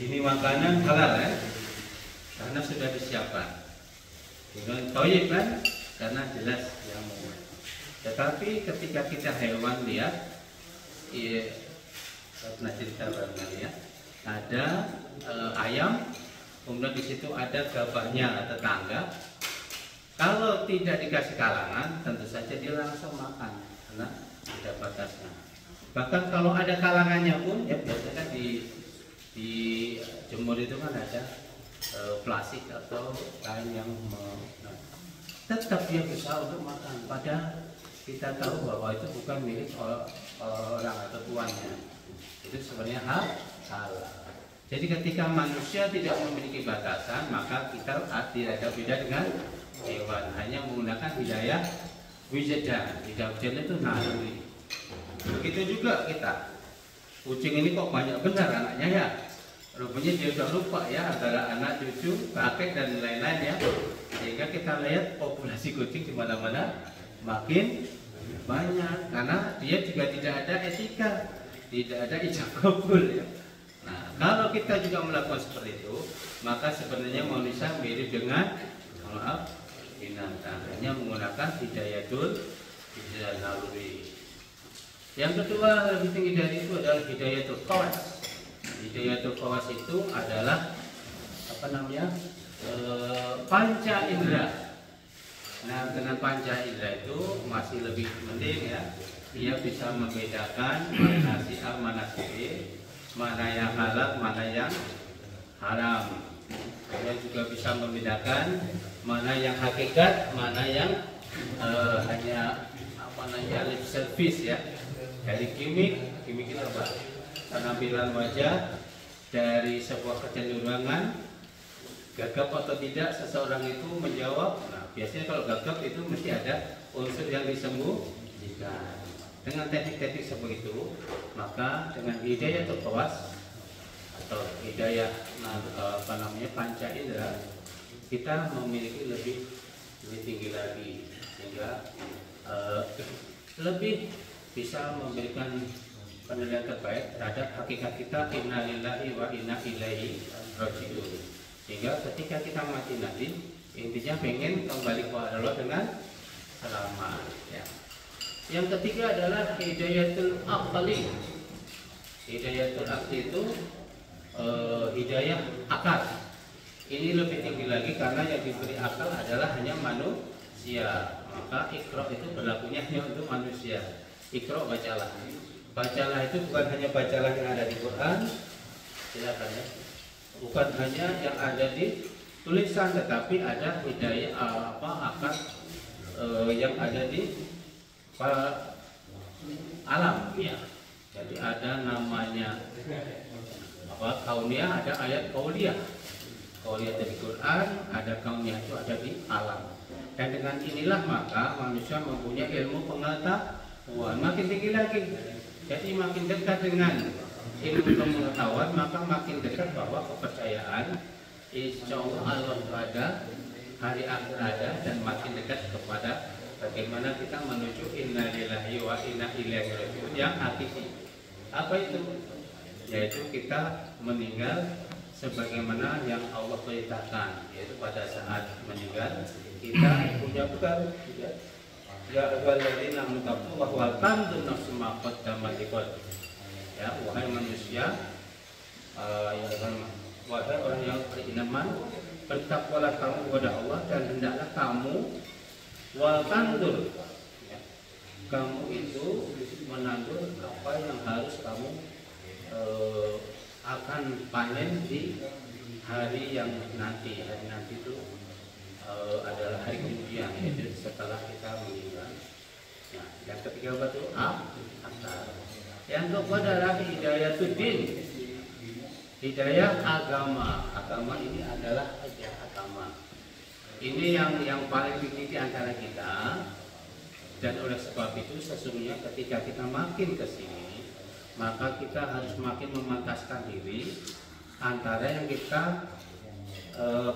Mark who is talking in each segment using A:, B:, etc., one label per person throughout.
A: Ini makanan halal ya, karena sudah disiapkan. Dengan toyib kan, karena jelas yang mau. Tetapi ketika kita hewan lihat, pernah cerita barangkali ya, ada ayam, kemudian di situ ada gabahnya tetangga. Kalau tidak dikasih kalangan, tentu saja dia langsung makan, karena ada batasnya. Bahkan kalau ada kalangannya pun, ya biasanya di jemur itu kan ada plastik atau kain yang tetap dia bisa untuk makan. Padahal kita tahu bahwa itu bukan milik orang atau tuannya. Itu sebenarnya halal. Jadi ketika manusia tidak memiliki batasan, maka kita tidak ada beda dengan hewan, hanya menggunakan hidayah wijadan. Hidayah wijadan itu naluri. Begitu juga kita. Kucing ini kok banyak benar anaknya ya. Rupanya dia sudah lupa ya antara anak, cucu, kakek dan lain-lain ya. Sehingga kita lihat populasi kucing di mana-mana makin banyak karena dia juga tidak ada etika, tidak ada ijab kabul ya. Nah, kalau kita juga melakukan seperti itu, maka sebenarnya manusia mirip dengan binatang, hanya menggunakan hidayatul naluri. Yang kedua lebih tinggi dari itu adalah hidayatul khawas. Hidayatul khawas itu adalah panca indera. Nah, dengan panca indera itu masih lebih mending ya. Dia bisa membedakan mana sial, mana siri, mana yang halal, mana yang haram. Dia juga bisa membedakan mana yang hakikat, mana yang hanya lip service ya. Dari gimmick itu apa? Penampilan wajah, dari sebuah kecenderungan, gagap atau tidak seseorang itu menjawab. Nah, biasanya kalau gagap itu mesti ada unsur yang disembunyikan. Dengan teknik-teknik seperti itu, maka dengan hidayah khawas atau hidayah panca indera, kita memiliki lebih tinggi lagi, sehingga lebih bisa memberikan penilaian terbaik terhadap hakikat kita, inna lillahi wa inna ilaihi raji'un. Sehingga ketika kita mati nanti, intinya pengen kembali kepada Allah dengan selamat ya. Yang ketiga adalah hidayatul aqli. Hidayatul aqli itu hidayah akal. Ini lebih tinggi lagi karena yang diberi akal adalah hanya manusia. Maka Iqra itu berlakunya hanya untuk manusia. Iqra, bacalah. Bacalah itu bukan hanya bacalah yang ada di Quran, silakan ya. Bukan hanya yang ada di tulisan, tetapi ada hidayah akal yang ada di alam ya. Jadi ada namanya kauniyah, ada ayat kauliyah. Kauliyah dari Quran, ada kauniyah itu ada di alam. Dan dengan inilah maka manusia mempunyai ilmu pengetahuan makin tinggi lagi. Jadi makin dekat dengan ilmu pengetahuan, maka makin dekat bahwa kepercayaan insya Allah ada, hari akhir ada, dan makin dekat kepada bagaimana kita menuju inna lillahi wa inna ilaihi raji'un yang hakiki. Apa itu? Yaitu kita meninggal sebagaimana yang Allah perintahkan, yaitu pada saat meninggal kita punya bekal. Ya ayyuhalladzina amanu taqullaha wa tanzur nafsum ma qaddamat liqad. Ya, wahai manusia, wahai orang yang beriman, bertakwalah kamu kepada Allah dan hendaklah kamu wal tandur, ya, kamu itu menandur apa yang harus kamu akan panen di hari yang nanti. Hari nanti itu adalah hari kemudian, yaitu setelah kita meninggal. Nah, yang ketiga apa tuh? Akal. Yang keempat adalah hidayatuddin, hidayah agama. Agama ini adalah hidayah agama. Ini yang paling tinggi di antara kita. Dan oleh sebab itu sesungguhnya ketika kita makin ke sini, maka kita harus makin memantaskan diri antara yang kita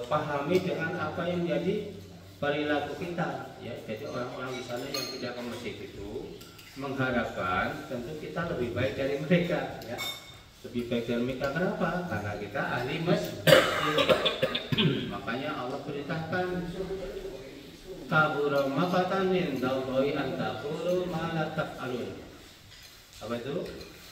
A: pahami dengan apa yang menjadi perilaku kita ya. Jadi orang-orang di sana yang tidak ke masjid itu mengharapkan tentu kita lebih baik dari mereka ya, Lebih baik dari mereka. Kenapa? Karena kita ahli masjid. Makanya Allah perintahkan kabura maqatan indallahi an taqulu ma la taf'alun. Apa itu?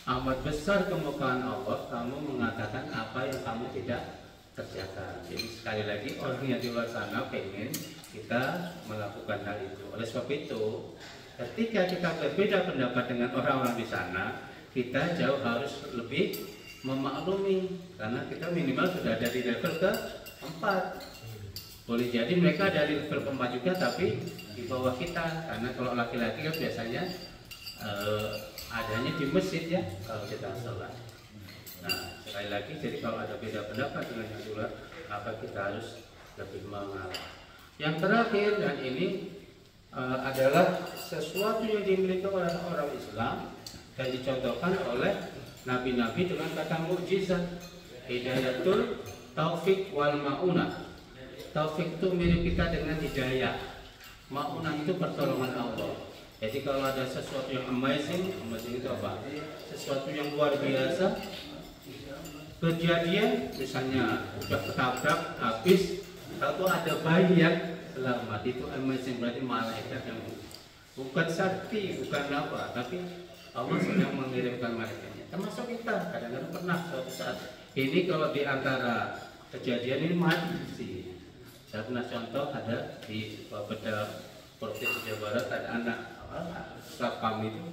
A: Amat besar kemukaan Allah kamu mengatakan apa yang kamu tidak kerjakan. Jadi sekali lagi orang yang di luar sana pengen kita melakukan hal itu. Oleh sebab itu, ketika kita berbeda pendapat dengan orang-orang di sana, kita jauh harus lebih memaklumi, karena kita minimal sudah ada di level ke-4. Boleh jadi mereka dari level ke-4 juga, tapi di bawah kita. Karena kalau laki-laki kan biasanya adanya di masjid ya, kalau kita sholat. Nah, sekali lagi, jadi kalau ada beda pendapat dengan yang luar, maka kita harus lebih mengalah. Yang terakhir, dan ini adalah sesuatu yang dimiliki oleh orang Islam dan dicontohkan oleh nabi-nabi dengan kata mukjizat, hidayatul taufik wal maunah. Taufik itu mirip kita dengan hidayah, maunah itu pertolongan Allah. Jadi kalau ada sesuatu yang amazing itu apa? Sesuatu yang luar biasa kejadian, misalnya udah ketabrak habis, atau ada bayi yang selamat, itu amazing, berarti malaikat yang bukan sakti, bukan apa, tapi Allah sedang mengirimkan malaikatnya. Termasuk kita kadang-kadang pernah suatu saat ini, kalau di antara kejadian ini mati sih. Saya pernah contoh, ada di beberapa provinsi Jawa Barat, ada anak staff kami itu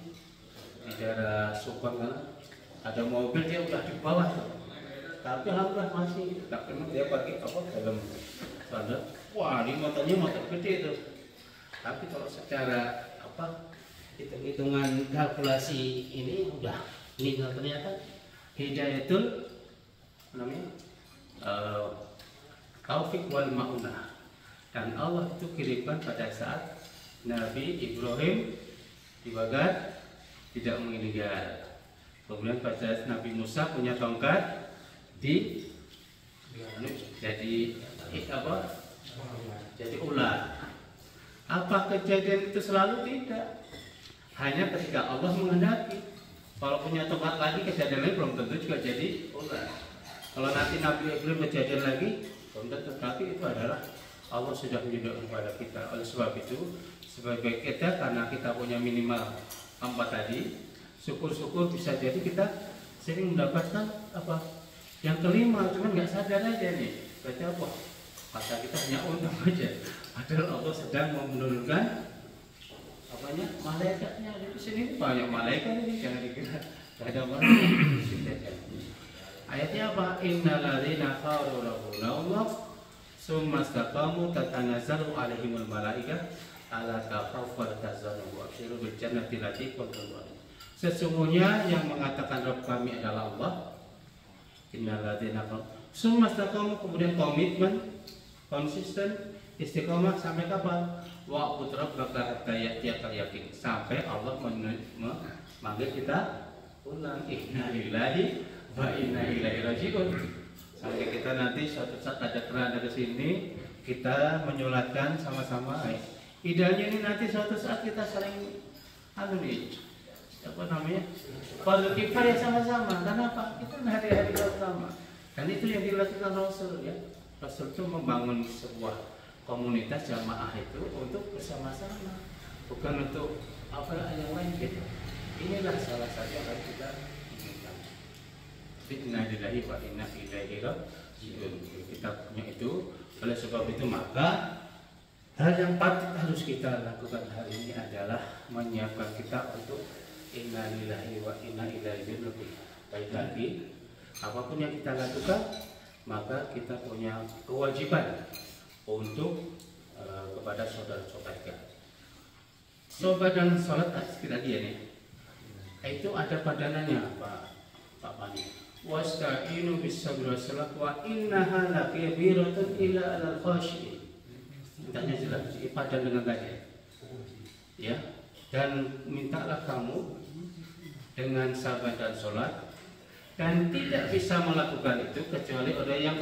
A: di daerah Subang kan, ada mobil dia udah di bawah tuh. Tapi alhamdulillah masih tak pernah dia pakai apa dalam standar. Wah, ini motornya motor gede itu. Tapi kalau secara apa hitung-hitungan kalkulasi ini udah meninggal, ternyata hidayatul namanya taufik wal maunah. Dan Allah itu kirimkan pada saat Nabi Ibrahim di Baghdad tidak meninggal. Kemudian pada saat Nabi Musa punya tongkat di jadi apa? Jadi ular. Apa kejadian itu selalu? Tidak. Hanya ketika Allah menghendaki. Kalau punya tongkat lagi, kejadian lagi belum tentu juga jadi ular. Kalau nanti Nabi Ibrahim kejadian lagi, belum tentu. Tapi itu adalah Allah sudah menunjukkan kepada kita. Oleh sebab itu, sebagai kita, karena kita punya minimal 4 tadi, syukur-syukur bisa jadi kita sering mendapatkan apa yang kelima, cuman nggak sadar aja nih. Berarti apa? Maka kita hanya untung aja. Padahal Allah sedang menurunkan apanya, malaikatnya. Di sini banyak malaikat ini, jangan dikira nggak ada malaikat. Ayatnya apa? Innalladzina qalu rabbuna Allah summa istaqamu tatanazzalu alaihimul malaikah ala taqaw wa tazanu wa abshiru bil jannati allati kuntum tu'adun. Sesungguhnya yang mengatakan Rabb kami adalah Allah. Innalladzina qalu summa istaqamu, kemudian komitmen, konsisten, istiqomah sampai kapan? Wa'bud rabbaka hatta ya'tiyakal yaqin, sampai Allah memanggil kita pulang. Inna lillahi wa inna ilaihi raji'un. Sampai kita nanti suatu saat ada keranda ke sini, kita menyulatkan sama-sama. Idealnya ini nanti suatu saat kita saling apa namanya? Fardu kifayah sama-sama. Kenapa? Kita hari-hari pertama. Dan itu yang dilakukan Rasul ya. Rasul itu membangun sebuah komunitas jamaah itu untuk bersama-sama, bukan untuk apa yang lain gitu. Inilah salah satu yang harus kita inginkan. Inna lillahi wa inna ilaihi raji'un. Kita punya itu. Oleh sebab itu maka hal yang patut harus kita lakukan hari ini adalah menyiapkan kita untuk inna lillahi wa inna ilaihi raji'un lebih baik lagi. Apapun yang kita lakukan, maka kita punya kewajiban untuk kepada saudara-saudara kita. Sobat dan sholat sekali lagi ya nih. Itu ada padanannya Pak Pani. Wasta'inu bis-sabri was-salat wa innaha lakabiratun illa 'alal khashi'in. Tanya jelas, padan dengan tadi. Ya. Dan mintalah kamu dengan sabar dan sholat, dan tidak bisa melakukan itu kecuali orang yang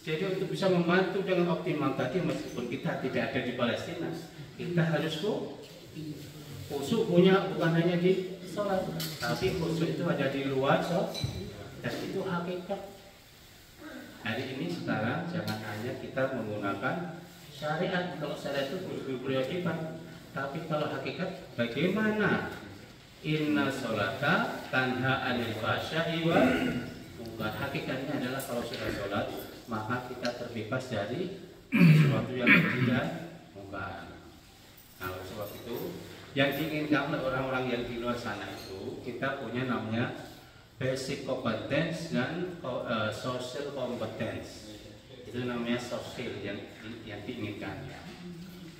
A: Jadi untuk bisa membantu dengan optimal tadi, meskipun kita tidak ada di Palestina, kita harus Khusyuk punya bukan hanya di sholat, tapi khusyuk itu ada di luar sholat, dan itu hakikat. Hari ini sekarang jangan hanya kita menggunakan syariat. Kalau syariat itu kewajiban, tapi kalau hakikat bagaimana? Inna sholata tanha anil fahsya'i wal munkar. Hakikatnya adalah kalau sudah sholat maka kita terbebas dari sesuatu yang tidak mungkar. Nah, oleh sebab itu yang diinginkan oleh orang-orang yang di luar sana itu kita punya namanya basic competence dan social competence. Itu namanya soft skill yang diinginkan.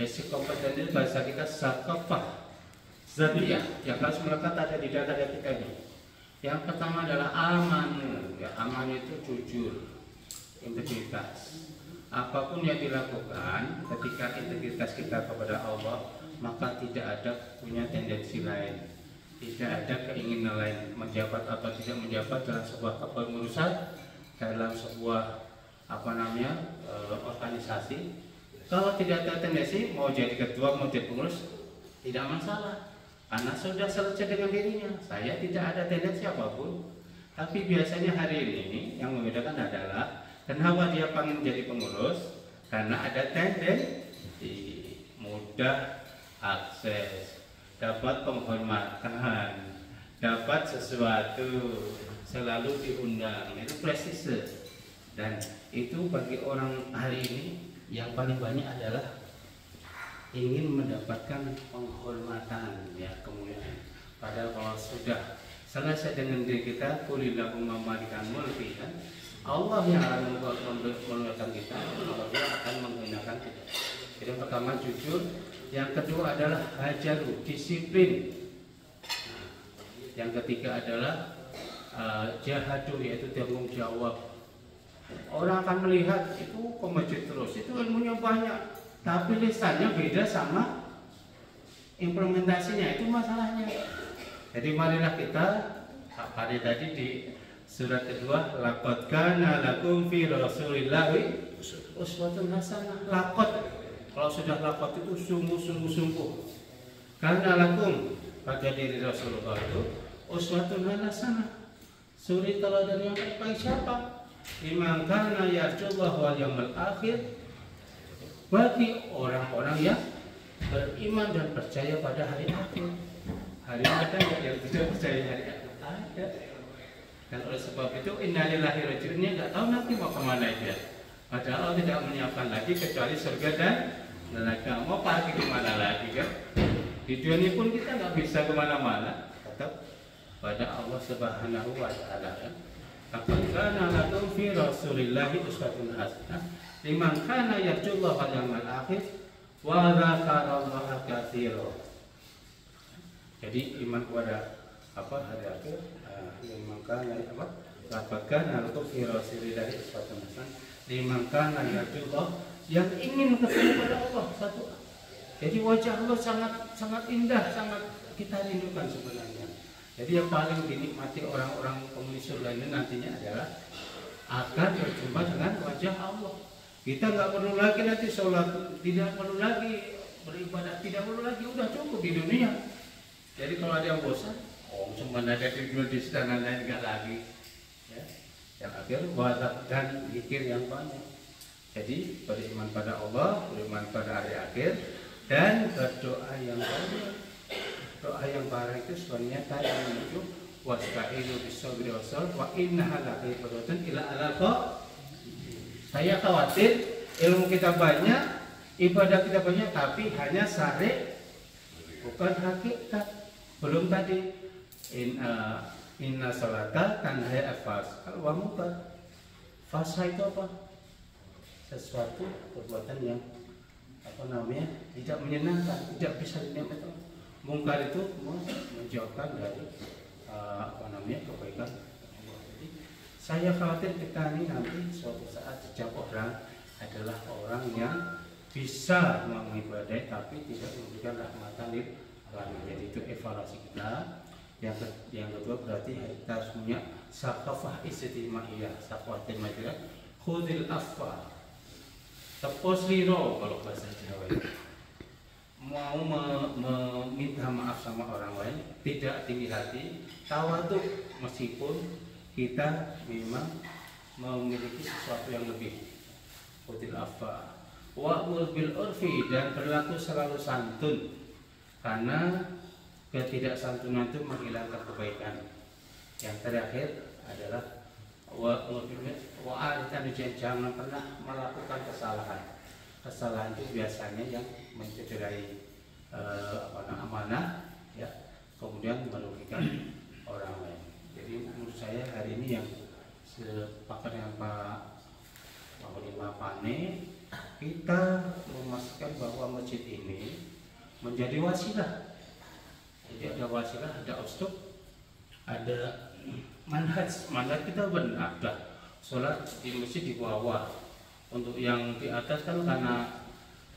A: Basic competence itu bahasa kita sakafah zatiyah yang harus melekat ada di data kita ini. Yang pertama adalah aman. Ya, aman itu jujur, integritas. Apapun yang dilakukan ketika integritas kita kepada Allah, maka tidak ada punya tendensi lain, tidak ada keinginan lain menjabat atau tidak menjabat dalam sebuah kepengurusan, dalam sebuah organisasi. Kalau tidak ada tendensi mau jadi ketua mau jadi pengurus tidak masalah, karena sudah selesai dengan dirinya. Saya tidak ada tendensi apapun. Tapi biasanya hari ini yang membedakan adalah kenapa dia pengen jadi pengurus, karena ada tendensi mudah akses, dapat penghormatan, dapat sesuatu, selalu diundang. Itu prestise. Dan itu bagi orang hari ini yang paling banyak adalah ingin mendapatkan penghormatan, ya, kemuliaan. Padahal kalau sudah selesai dengan diri kita, kulillahumma malikal mulki, kan Allah yang akan memuliakan kita, Allah akan menghinakan kita. Jadi yang pertama jujur, yang kedua adalah hajaru, disiplin. Yang ketiga adalah jahadu, yaitu tanggung jawab. Orang akan melihat itu ke masjid terus, itu ilmunya banyak, tapi lisannya beda sama implementasinya, itu masalahnya. Jadi marilah kita hari tadi di surat kedua, laqad kana lakum fi rasulillahi uswatun hasanah. Laqad, kalau sudah laqad itu sungguh-sungguh. Karena lakum pada diri Rasulullah itu uswatun hasanah. Suri teladan yang baik siapa? Liman kana yarjullah wal yaumil akhir, bagi orang-orang yang beriman dan percaya pada hari akhir. Hari ada nggak yang tidak percaya hari akhir? Ada. Dan oleh sebab itu innalillahi rajiunnya nggak tahu nanti mau kemana dia. Padahal Allah tidak menyiapkan lagi kecuali surga dan neraka. Mau pergi kemana lagi kan? Di dunia pun kita nggak bisa kemana-mana, tetap pada Allah Subhanahu wa Ta'ala. Laqad kana lakum fi rasulillahi uswatun hasanah liman kana yarjullaha wal yawmal akhir wa dzakarallaha katsiran. Jadi iman kepada hari akhir, liman kana laqad kana lakum fi rasulillahi uswatun hasanah liman kana yarjullaha, yang ingin ketemu pada Allah satu. Jadi wajah Allah sangat indah, sangat kita rindukan sebenarnya. Jadi yang paling dinikmati orang-orang penghuni surga ini nantinya adalah akan berjumpa dengan wajah Allah. Kita nggak perlu lagi nanti sholat, tidak perlu lagi beribadah, tidak perlu lagi, udah cukup di dunia. Jadi kalau ada yang bosan, cuma ada di sana lain nggak lagi. Ya. Yang akhir wadah dan zikir yang banyak. Jadi beriman pada Allah, beriman pada hari akhir, dan berdoa yang banyak. Doa yang barang itu sebenarnya tadi menuju wasta'inu bis-sabri was-salah wa innaha laqaibatun ila alaqa. Saya khawatir ilmu kita banyak, ibadah kita banyak, tapi hanya syari', bukan hakikat. Belum tadi inna sholata tanha al-fahsya'i wal munkar. Fahsya itu apa? Sesuatu perbuatan yang tidak menyenangkan, tidak bisa dinikmati. Mungkar itu menjauhkan dari kebaikan. Jadi saya khawatir kita ini nanti suatu saat sejak orang adalah orang yang bisa mengibadai tapi tidak memberikan rahmatan lil alamin. Jadi itu evaluasi kita. Yang kedua berarti kita harus punya sakafah istimaiyah, sakafah istimaiyah, khudil afwa, tepos liro kalau bahasa Jawa. mau meminta maaf sama orang lain, tidak tinggi hati, tawaduk, meskipun kita memang memiliki sesuatu yang lebih. Udil afa wa'mur bil urfi, dan berlaku selalu santun, karena ketidaksantunan itu menghilangkan kebaikan. Yang terakhir adalah jangan pernah melakukan kesalahan. Kesalahan itu biasanya yang mencederai amanah, ya, kemudian merugikan orang lain. Jadi menurut saya hari ini yang sepakat dengan Pak Panglima Pane, kita memastikan bahwa masjid ini menjadi wasilah. Jadi ada wasilah, ada ustuk, ada manhaj kita benar. Sholat di masjid di bawah. Untuk yang di atas kan karena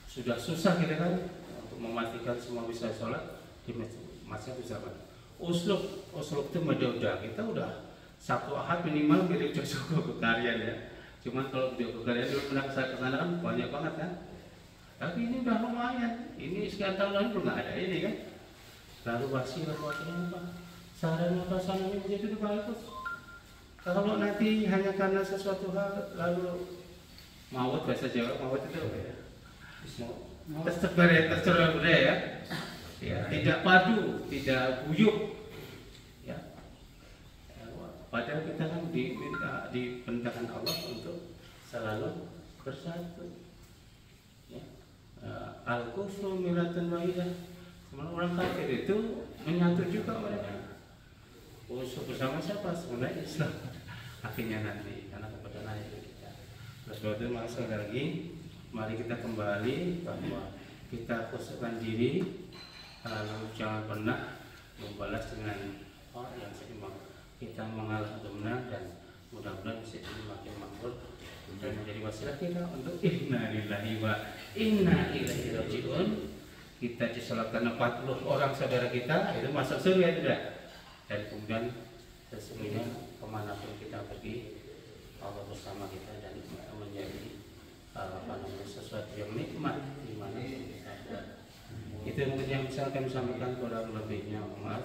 A: sudah susah kita kan untuk memastikan semua bisa sholat di masjid bisa kan. Usluk itu udah kita udah Sabtu Ahad minimal mirip Joko Karyan ya. Cuman kalau Joko Karyan dulu pernah ke sana kan banyak banget kan. Tapi ini udah lumayan. Ini sekian tahun lalu belum ada ini kan. Lalu wasilah apa? Sarana prasarana menjadi itu bagus. Kalau nanti hanya karena sesuatu hal lalu maut, bahasa Jawa maut itu apa ya? Tercerai ya. Ya, tidak padu, tidak guyup. Ya. Padahal kita kan diperintahkan Allah untuk selalu bersatu. Ya. Al-kufru milatun wahidah. Sebenarnya orang kafir itu menyatu juga mereka. Bersama siapa? Sebenarnya Islam. Akhirnya nanti karena kebetulan itu kita. Terus itu sekali lagi, mari kita kembali bahwa kita khususkan diri, lalu jangan pernah membalas dengan yang seimbang. Kita mengalah untuk menang, dan mudah-mudahan masjid ini makin makmur dan menjadi wasilah kita untuk inna lillahi wa inna ilaihi rajiun. Kita disolatkan 40 orang saudara kita itu masuk surga tidak? Dan kemudian sesungguhnya kemanapun kita pergi, Allah bersama kita dan menjadi sesuatu yang nikmat di mana kita ada. Itu mungkin yang bisa kami sampaikan, kurang lebihnya maaf.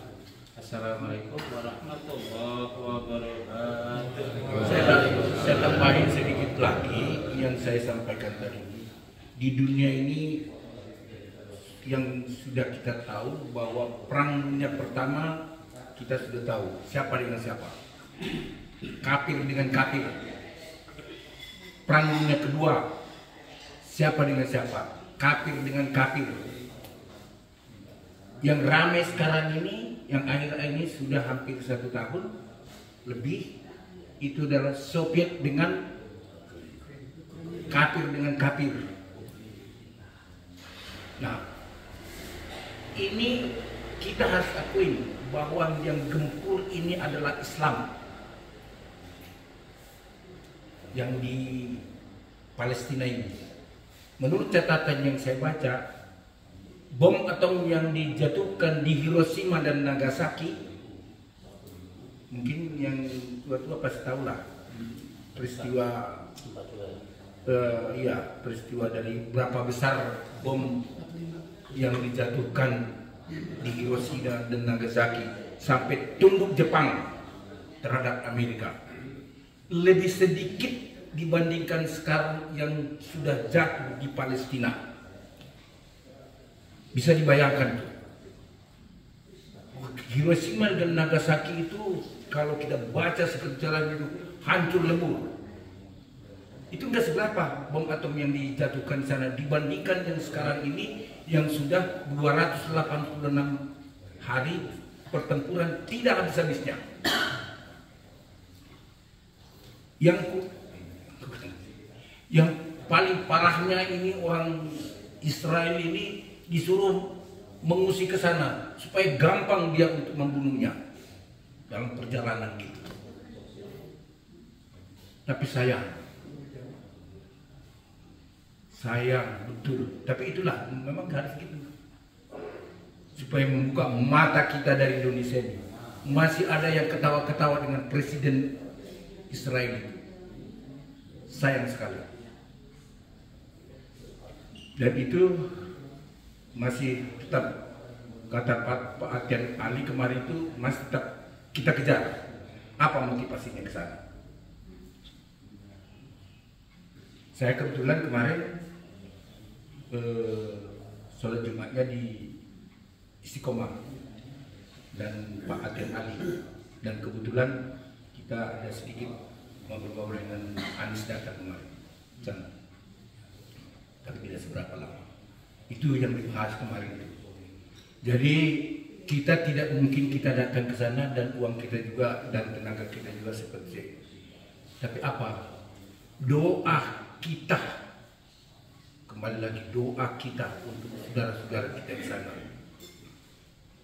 A: Assalamualaikum warahmatullahi wabarakatuh.
B: Saya tambahin sedikit lagi yang saya sampaikan tadi. Di dunia ini yang sudah kita tahu bahwa perang dunia pertama kita sudah tahu siapa dengan siapa. Kafir dengan kafir. Perang dunia kedua siapa dengan siapa? Kafir dengan kafir. Yang ramai sekarang ini, yang akhir-akhir ini sudah hampir 1 tahun lebih, itu adalah Soviet dengan kafir dengan kafir. Nah, ini kita harus akui bahwa yang gempur ini adalah Islam. Yang di Palestina ini, menurut catatan yang saya baca, bom atom yang dijatuhkan di Hiroshima dan Nagasaki, mungkin yang tua-tua pasti tahu lah peristiwa, peristiwa dari berapa besar bom yang dijatuhkan di Hiroshima dan Nagasaki sampai tunduk Jepang terhadap Amerika. Lebih sedikit dibandingkan sekarang yang sudah jatuh di Palestina. Bisa dibayangkan tuh. Hiroshima dan Nagasaki itu kalau kita baca sejarah itu hancur lebur. Itu enggak seberapa bom atom yang dijatuhkan di sana dibandingkan yang sekarang ini yang sudah 286 hari pertempuran tidak habis-habisnya. Yang paling parahnya ini orang Israel ini disuruh mengungsi ke sana supaya gampang dia untuk membunuhnya dalam perjalanan gitu. Tapi sayang betul. Tapi itulah memang harus gitu, supaya membuka mata kita dari Indonesia ini. Masih ada yang ketawa-ketawa dengan presiden Israel itu. Sayang sekali. Dan itu masih tetap kata Pak Atian Ali kemarin itu masih tetap kita kejar. Apa motivasinya ke sana? Saya kebetulan kemarin sholat Jumatnya di Istiqomah dan Pak Atian Ali, dan kebetulan kita ada sedikit ngobrol-ngobrol dengan Anies datang kemarin, tapi tidak seberapa lama. Itu yang dibahas kemarin. Jadi kita tidak mungkin kita datang ke sana dan uang kita juga dan tenaga kita juga seperti itu. Tapi apa? Doa kita, kembali lagi doa kita untuk saudara-saudara kita di sana.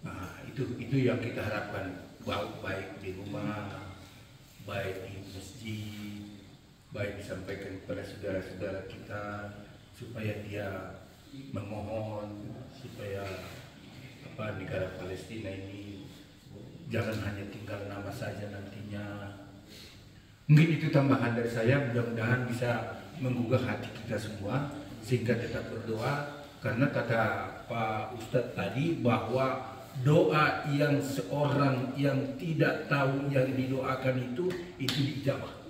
B: Nah, itu yang kita harapkan, baik di rumah, baik di masjid, baik disampaikan kepada saudara-saudara kita supaya dia memohon supaya negara Palestina ini jangan hanya tinggal nama saja nantinya. Mungkin itu tambahan dari saya, mudah-mudahan bisa menggugah hati kita semua sehingga tetap berdoa, karena kata Pak Ustadz tadi bahwa doa yang seorang yang tidak tahu yang didoakan itu dijawab.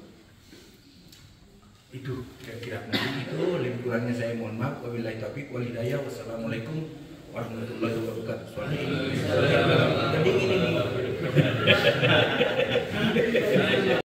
B: Itu kira-kira itu. Lebih kurangnya saya mohon maaf. Wabillahi taufiq wal hidayah. Wassalamualaikum warahmatullahi wabarakatuh. Soalnya ini